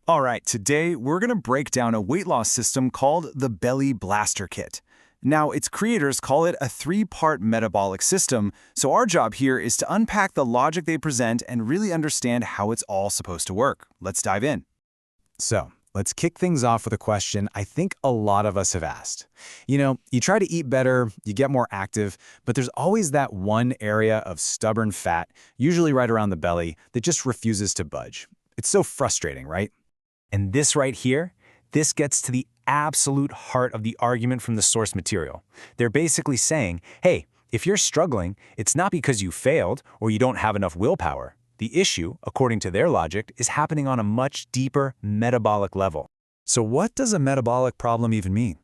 All right, today we're going to break down a weight loss system called the Belly Blaster Kit. Now, its creators call it a three-part metabolic system, so our job here is to unpack the logic they present and really understand how it's all supposed to work. Let's dive in. So, let's kick things off with a question I think a lot of us have asked. You try to eat better, you get more active, but there's always that one area of stubborn fat, usually right around the belly, that just refuses to budge. It's so frustrating, right? And this right here, this gets to the absolute heart of the argument from the source material. They're basically saying, hey, if you're struggling, it's not because you failed or you don't have enough willpower. The issue, according to their logic, is happening on a much deeper metabolic level. So what does a metabolic problem even mean?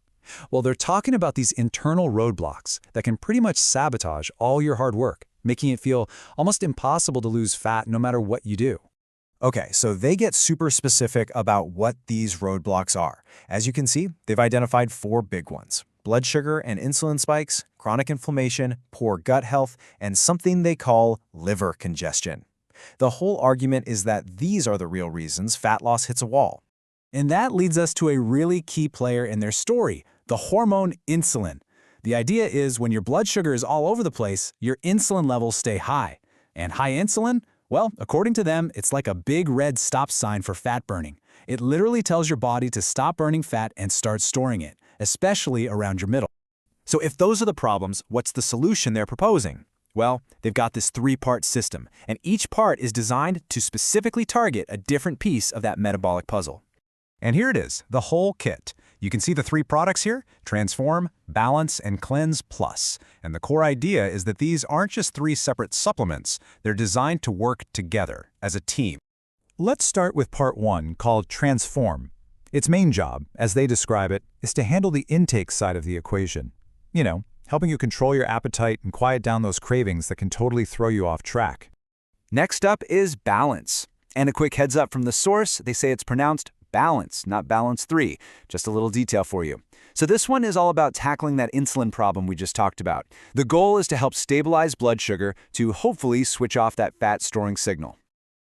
Well, they're talking about these internal roadblocks that can pretty much sabotage all your hard work, making it feel almost impossible to lose fat no matter what you do. Okay, so they get super specific about what these roadblocks are. As you can see, they've identified 4 big ones: blood sugar and insulin spikes, chronic inflammation, poor gut health, and something they call liver congestion. The whole argument is that these are the real reasons fat loss hits a wall. And that leads us to a really key player in their story, the hormone insulin. The idea is when your blood sugar is all over the place, your insulin levels stay high. And high insulin? Well, according to them, it's like a big red stop sign for fat burning. It literally tells your body to stop burning fat and start storing it, especially around your middle. So if those are the problems, what's the solution they're proposing? Well, they've got this 3-part system, and each part is designed to specifically target a different piece of that metabolic puzzle. And here it is, the whole kit. You can see the 3 products here: Transform, Balance, and CleansePlus. And the core idea is that these aren't just 3 separate supplements. They're designed to work together as a team. Let's start with part 1, called Transform. Its main job, as they describe it, is to handle the intake side of the equation. Helping you control your appetite and quiet down those cravings that can totally throw you off track. Next up is Balance. And a quick heads up from the source, they say it's pronounced Balance, not Balance 3. Just a little detail for you. So this one is all about tackling that insulin problem we just talked about. The goal is to help stabilize blood sugar to hopefully switch off that fat-storing signal.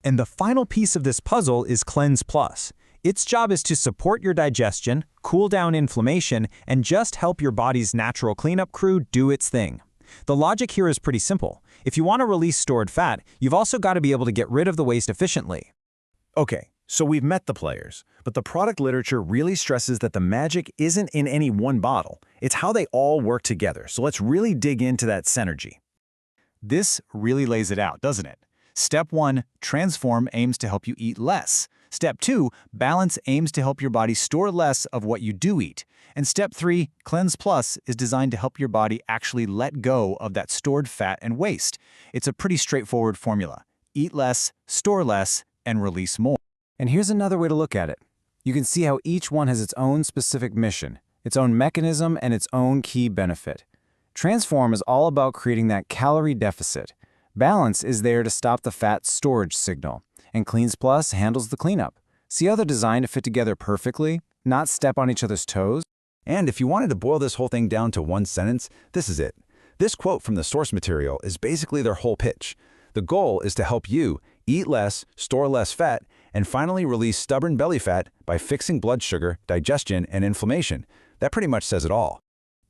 And the final piece of this puzzle is CleansePlus. Its job is to support your digestion, cool down inflammation, and just help your body's natural cleanup crew do its thing. The logic here is pretty simple. If you want to release stored fat, you've also got to be able to get rid of the waste efficiently. Okay, so we've met the players, but the product literature really stresses that the magic isn't in any one bottle. It's how they all work together, so let's really dig into that synergy. This really lays it out, doesn't it? Step 1, Transform aims to help you eat less. Step 2, Balance aims to help your body store less of what you do eat. And Step 3, CleansePlus, is designed to help your body actually let go of that stored fat and waste. It's a pretty straightforward formula. Eat less, store less, and release more. And here's another way to look at it. You can see how each one has its own specific mission, its own mechanism, and its own key benefit. Transform is all about creating that calorie deficit. Balance is there to stop the fat storage signal. And CleansePlus handles the cleanup. See how they're designed to fit together perfectly, not step on each other's toes? And if you wanted to boil this whole thing down to one sentence, this is it. This quote from the source material is basically their whole pitch. The goal is to help you eat less, store less fat, and finally release stubborn belly fat by fixing blood sugar, digestion, and inflammation. That pretty much says it all.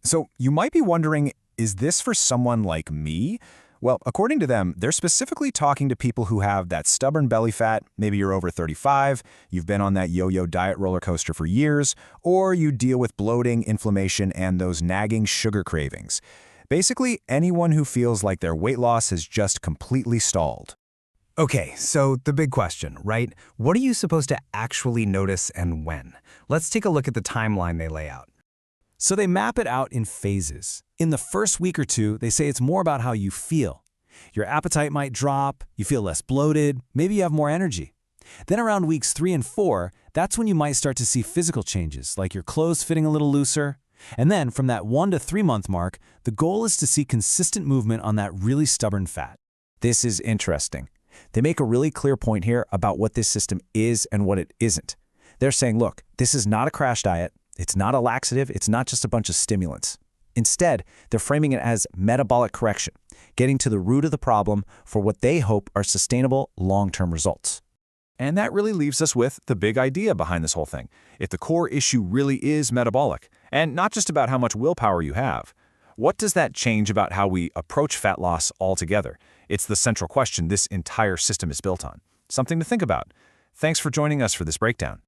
So you might be wondering, is this for someone like me? Well, according to them, they're specifically talking to people who have that stubborn belly fat. Maybe you're over 35, you've been on that yo-yo diet roller coaster for years, or you deal with bloating, inflammation, and those nagging sugar cravings. Basically, anyone who feels like their weight loss has just completely stalled. Okay, so the big question, right? What are you supposed to actually notice and when? Let's take a look at the timeline they lay out. So they map it out in phases. In the first week or 2, they say it's more about how you feel. Your appetite might drop, you feel less bloated, maybe you have more energy. Then around weeks 3 and 4, that's when you might start to see physical changes, like your clothes fitting a little looser. And then from that 1 to 3 month mark, the goal is to see consistent movement on that really stubborn fat. This is interesting. They make a really clear point here about what this system is and what it isn't. They're saying, look, this is not a crash diet. It's not a laxative. It's not just a bunch of stimulants. Instead, they're framing it as metabolic correction, getting to the root of the problem for what they hope are sustainable long-term results. And that really leaves us with the big idea behind this whole thing. If the core issue really is metabolic, and not just about how much willpower you have, what does that change about how we approach fat loss altogether? It's the central question this entire system is built on. Something to think about. Thanks for joining us for this breakdown.